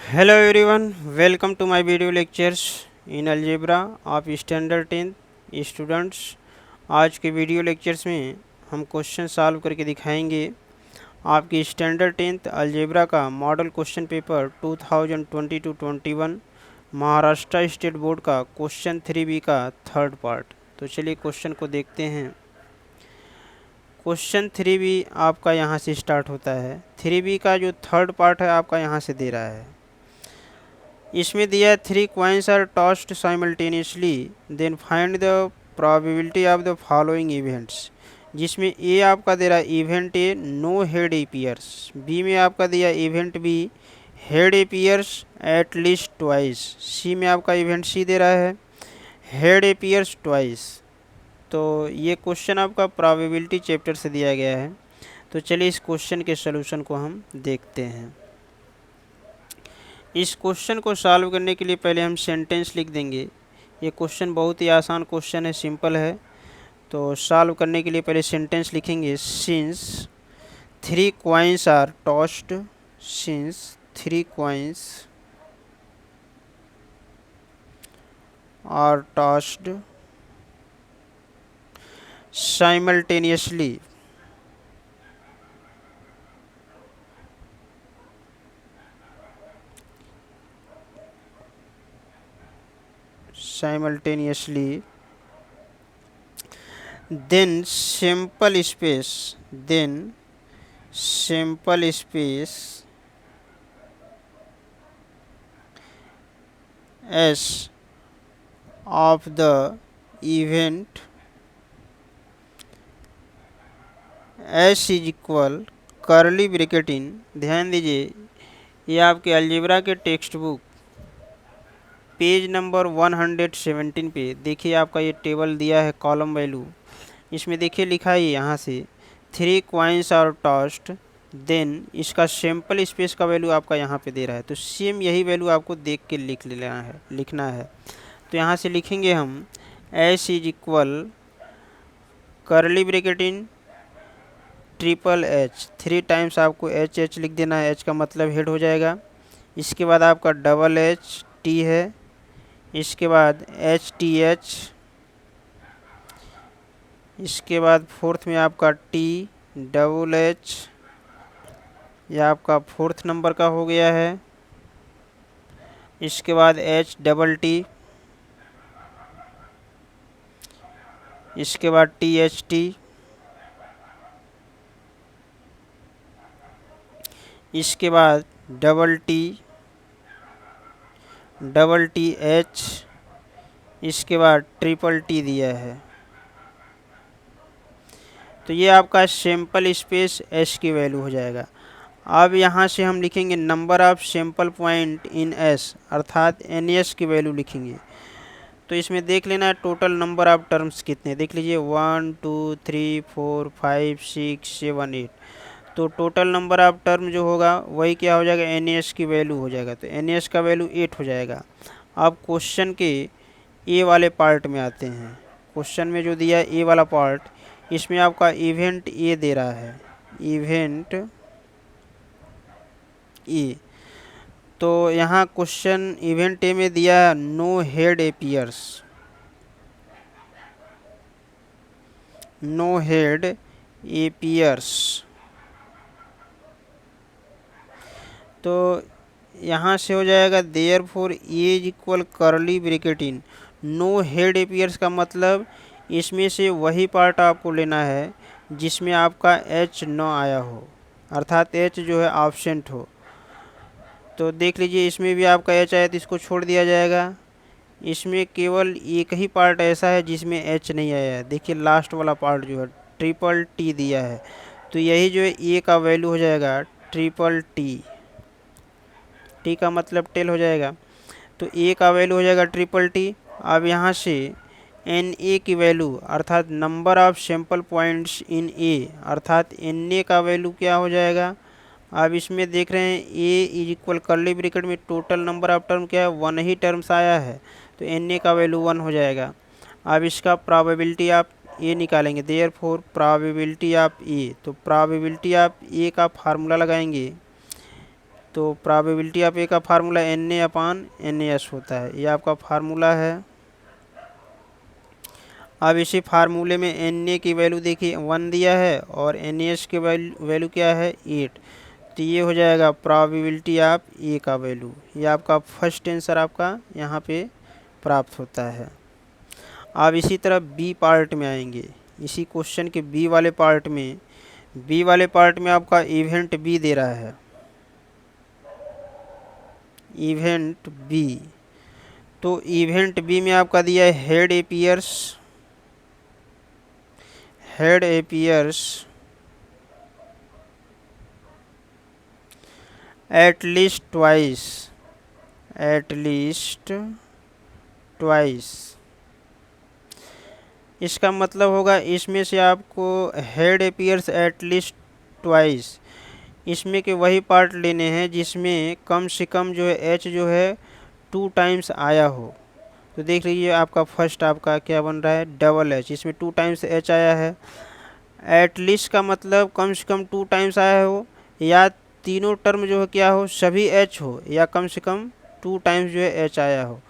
Hello everyone, welcome to my video lectures in algebra of standard 10th students. आज के video lectures में हम question solve करके दिखाएंगे आपकी स्टैंडर्ड 10th अलजेब्रा का model question paper 2020-21 Maharashtra state board का क्वेश्चन 3B का थर्ड पार्ट। तो चलिए क्वेश्चन को देखते हैं। क्वेश्चन 3B आपका यहाँ से स्टार्ट होता है। 3B का जो थर्ड पार्ट है आपका यहाँ से दे रहा है। इसमें दिया है 3 coins are tossed simultaneously then find the probability of the following events. जिसमें ए आपका दे रहा है event A no head appears, B में आपका दिया event B head appears at least twice, C में आपका इवेंट सी दे रहा है हेड एपियर्स ट्वाइस। तो ये क्वेश्चन आपका प्रोबेबिलिटी चैप्टर से दिया गया है। तो चलिए इस क्वेश्चन के सलूशन को हम देखते हैं। इस क्वेश्चन को सॉल्व करने के लिए पहले हम सेंटेंस लिख देंगे। ये क्वेश्चन बहुत ही आसान क्वेश्चन है, सिंपल है। तो सॉल्व करने के लिए पहले सेंटेंस लिखेंगे since 3 coins are tossed, since 3 coins are tossed simultaneously then sample space s of the event s is equal curly bracket इन। ध्यान दीजिए ये आपके अलजेब्रा के टेक्स्ट बुक पेज नंबर 117 पे देखिए आपका ये टेबल दिया है कॉलम वैल्यू। इसमें देखिए लिखा है यहाँ से 3 coins आर टॉस्ड, देन इसका सैम्पल स्पेस का वैल्यू आपका यहाँ पे दे रहा है। तो सेम यही वैल्यू आपको देख के लिखना है। तो यहाँ से लिखेंगे हम S is equal curly bracket in triple H, 3 times आपको एच एच लिख देना है। एच का मतलब हेड हो जाएगा। इसके बाद आपका डबल एच टी है, इसके बाद एच टी एच, इसके बाद फोर्थ में आपका टी डबल एच, यह आपका फोर्थ नंबर का हो गया है। इसके बाद एच डबल टी, इसके बाद टी एच टी, इसके बाद डबल टी एच, इसके बाद ट्रिपल टी दिया है। तो ये आपका सैम्पल स्पेस एस की वैल्यू हो जाएगा। अब यहाँ से हम लिखेंगे number of sample point in S, अर्थात एन एस की वैल्यू लिखेंगे। तो इसमें देख लेना है टोटल नंबर ऑफ टर्म्स कितने, देख लीजिए 1 2 3 4 5 6 7 8। तो टोटल नंबर ऑफ टर्म जो होगा वही क्या हो जाएगा, एन एस की वैल्यू हो जाएगा। तो एन एस का वैल्यू 8 हो जाएगा। अब क्वेश्चन के ए वाले पार्ट में आते हैं। क्वेश्चन में जो दिया है ए वाला पार्ट, इसमें आपका इवेंट ए दे रहा है, इवेंट ए। तो यहाँ क्वेश्चन इवेंट ए में दिया है no head appears, no head appears. तो यहाँ से हो जाएगा therefore A is equal curly bracket in no head appears का मतलब इसमें से वही पार्ट आपको लेना है जिसमें आपका एच न आया हो, अर्थात एच जो है एब्सेंट हो। तो देख लीजिए इसमें भी आपका एच आया तो इसको छोड़ दिया जाएगा। इसमें केवल एक ही पार्ट ऐसा है जिसमें एच नहीं आया है, देखिए लास्ट वाला पार्ट जो है ट्रिपल टी दिया है। तो यही जो है ए का वैल्यू हो जाएगा ट्रिपल टी, टी का मतलब टेल हो जाएगा। तो ए का वैल्यू हो जाएगा ट्रिपल टी। अब यहाँ से एन ए की वैल्यू अर्थात number of sample points in A, अर्थात एन ए का वैल्यू क्या हो जाएगा। अब इसमें देख रहे हैं ए इज इक्वल कर्ली ब्रैकेट में टोटल नंबर ऑफ टर्म क्या है, 1 ही टर्म्स आया है। तो एन ए का वैल्यू 1 हो जाएगा। अब इसका प्रोबेबिलिटी आप ए निकालेंगे, देयरफॉर प्रोबेबिलिटी ऑफ ए। तो प्रोबेबिलिटी ऑफ ए का फार्मूला लगाएंगे तो प्रोबेबिलिटी ऑफ ए का फार्मूला Na/NaS होता है, ये आपका फार्मूला है। अब इसी फार्मूले में Na की वैल्यू देखिए 1 दिया है और NaS की वैल्यू क्या है 8, तो ये हो जाएगा प्रोबेबिलिटी ऑफ ए का वैल्यू। ये आपका फर्स्ट आंसर आपका यहाँ पे प्राप्त होता है। अब इसी तरह बी पार्ट में आएंगे, इसी क्वेश्चन के बी वाले पार्ट में आपका इवेंट बी दे रहा है, इवेंट बी। तो इवेंट बी में आपका दिया है head appears at least twice. इसका मतलब होगा इसमें से आपको head appears at least twice, इसमें के वही पार्ट लेने हैं जिसमें कम से कम जो है एच जो है 2 टाइम्स आया हो। तो देख लीजिए आपका फर्स्ट आपका क्या बन रहा है डबल एच, इसमें 2 टाइम्स एच आया है। एट लीस्ट का मतलब कम से कम 2 टाइम्स आया हो, या तीनों टर्म जो है क्या हो सभी एच हो, या कम से कम 2 टाइम्स जो है एच आया हो।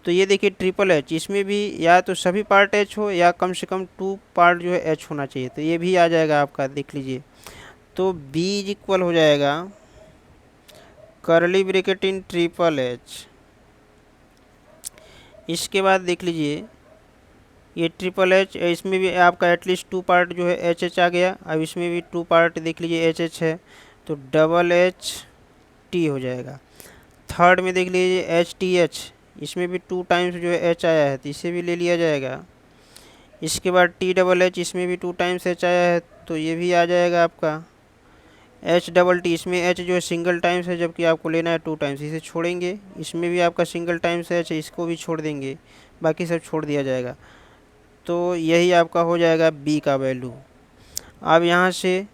तो ये देखिए ट्रिपल एच, इसमें भी या तो सभी पार्ट एच हो या कम से कम 2 पार्ट जो है एच होना चाहिए, तो ये भी आ जाएगा आपका, देख लीजिए। तो B इक्वल हो जाएगा करली ब्रैकेट इन ट्रिपल एच। इसके बाद देख लीजिए ये ट्रिपल एच, इसमें भी आपका एटलीस्ट 2 पार्ट जो है एच एच आ गया। अब इसमें भी 2 पार्ट देख लीजिए एच एच है, तो डबल एच टी हो जाएगा। थर्ड में देख लीजिए एच टी एच, इसमें भी 2 टाइम्स जो है एच आया है, तो इसे भी ले लिया जाएगा। इसके बाद टी डबल एच, इसमें भी 2 टाइम्स एच आया है, तो ये भी आ जाएगा आपका। एच डबल टी, इसमें एच जो है सिंगल टाइम्स है, जबकि आपको लेना है 2 टाइम्स, इसे छोड़ेंगे। इसमें भी आपका सिंगल टाइम्स एच है, इसको भी छोड़ देंगे, बाकी सब छोड़ दिया जाएगा। तो यही आपका हो जाएगा बी का वैल्यू। अब यहाँ से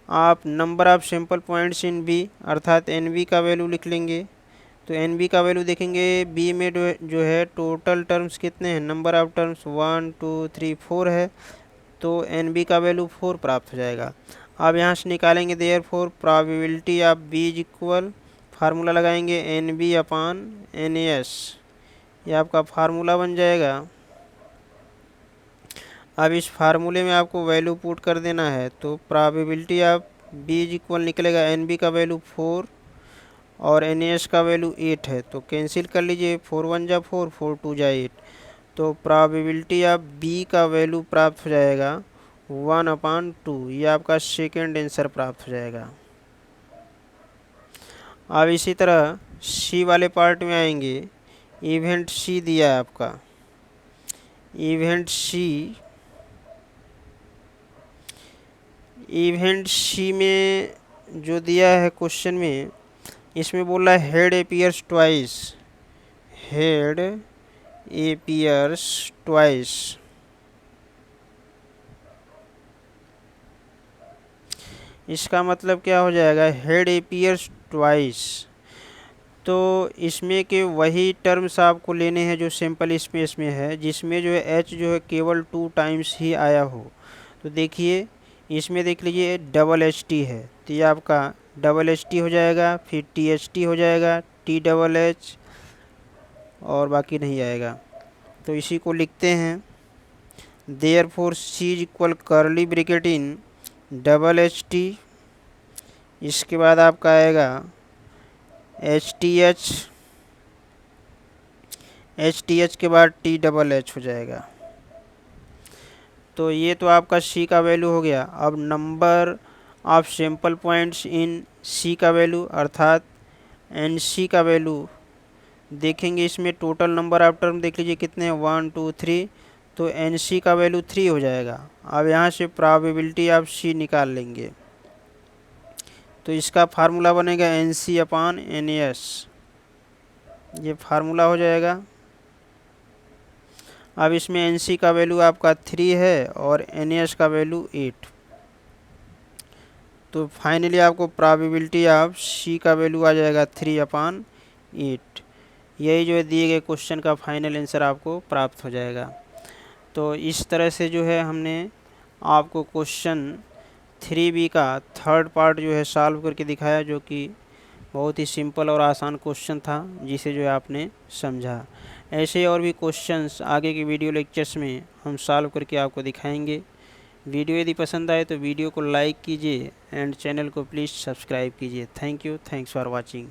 आप number of sample points in B अर्थात एन बी का वैल्यू लिख लेंगे। तो एन बी का वैल्यू देखेंगे, बी में जो है टोटल टर्म्स कितने हैं, नंबर ऑफ टर्म्स 1 2 3 4 है, तो एन बी का वैल्यू 4 प्राप्त हो जाएगा। अब यहाँ से निकालेंगे therefore probability of B is equal, formula लगाएंगे NB/NaS, ये आपका फार्मूला बन जाएगा। अब इस फार्मूले में आपको वैल्यू पुट कर देना है, तो probability of B is equal निकलेगा NB का वैल्यू 4 और NaS का वैल्यू 8 है, तो कैंसिल कर लीजिए, 4 1 जा 4, 4 2 जा 8, तो प्रोबेबिलिटी ऑफ बी का वैल्यू प्राप्त हो जाएगा 1/2। ये आपका सेकेंड आंसर प्राप्त हो जाएगा। अब इसी तरह सी वाले पार्ट में आएंगे, इवेंट सी दिया है आपका, इवेंट सी में जो दिया है क्वेश्चन में, इसमें बोल रहा है हेड एपियर्स ट्वाइस। इसका मतलब क्या हो जाएगा, हेड एपियर्स ट्वाइस, तो इसमें के वही टर्म्स आपको लेने हैं जो सैंपल स्पेस में है, जिसमें जो है एच जो है केवल 2 टाइम्स ही आया हो। तो देखिए इसमें देख लीजिए डबल एच टी है, तो ये आपका डबल एच टी हो जाएगा, फिर टी एच टी हो जाएगा, टी डबल एच, और बाकी नहीं आएगा। तो इसी को लिखते हैं therefore C is equal curly bracket in double H T, इसके बाद आपका आएगा एच टी एच के बाद टी डबल एच हो जाएगा। तो ये तो आपका सी का वैल्यू हो गया। अब number of sample points in C का वैल्यू अर्थात एन सी का वैल्यू देखेंगे, इसमें टोटल नंबर ऑफ टर्म देख लीजिए कितने हैं 1 2 3, तो एन सी का वैल्यू 3 हो जाएगा। अब यहाँ से प्रोबेबिलिटी ऑफ सी निकाल लेंगे, तो इसका फार्मूला बनेगा NC/NaS, ये फार्मूला हो जाएगा। अब इसमें NC का वैल्यू आपका 3 है और NaS का वैल्यू 8, तो फाइनली आपको प्रोबेबिलिटी ऑफ C का वैल्यू आ जाएगा 3/8। यही जो है दिए गए क्वेश्चन का फाइनल आंसर आपको प्राप्त हो जाएगा। तो इस तरह से जो है हमने आपको क्वेश्चन 3B का थर्ड पार्ट जो है सॉल्व करके दिखाया, जो कि बहुत ही सिंपल और आसान क्वेश्चन था जिसे जो है आपने समझा। ऐसे और भी क्वेश्चंस आगे के वीडियो लेक्चर्स में हम सॉल्व करके आपको दिखाएंगे। वीडियो यदि पसंद आए तो वीडियो को लाइक कीजिए एंड चैनल को प्लीज़ सब्सक्राइब कीजिए। Thank you, thanks for watching.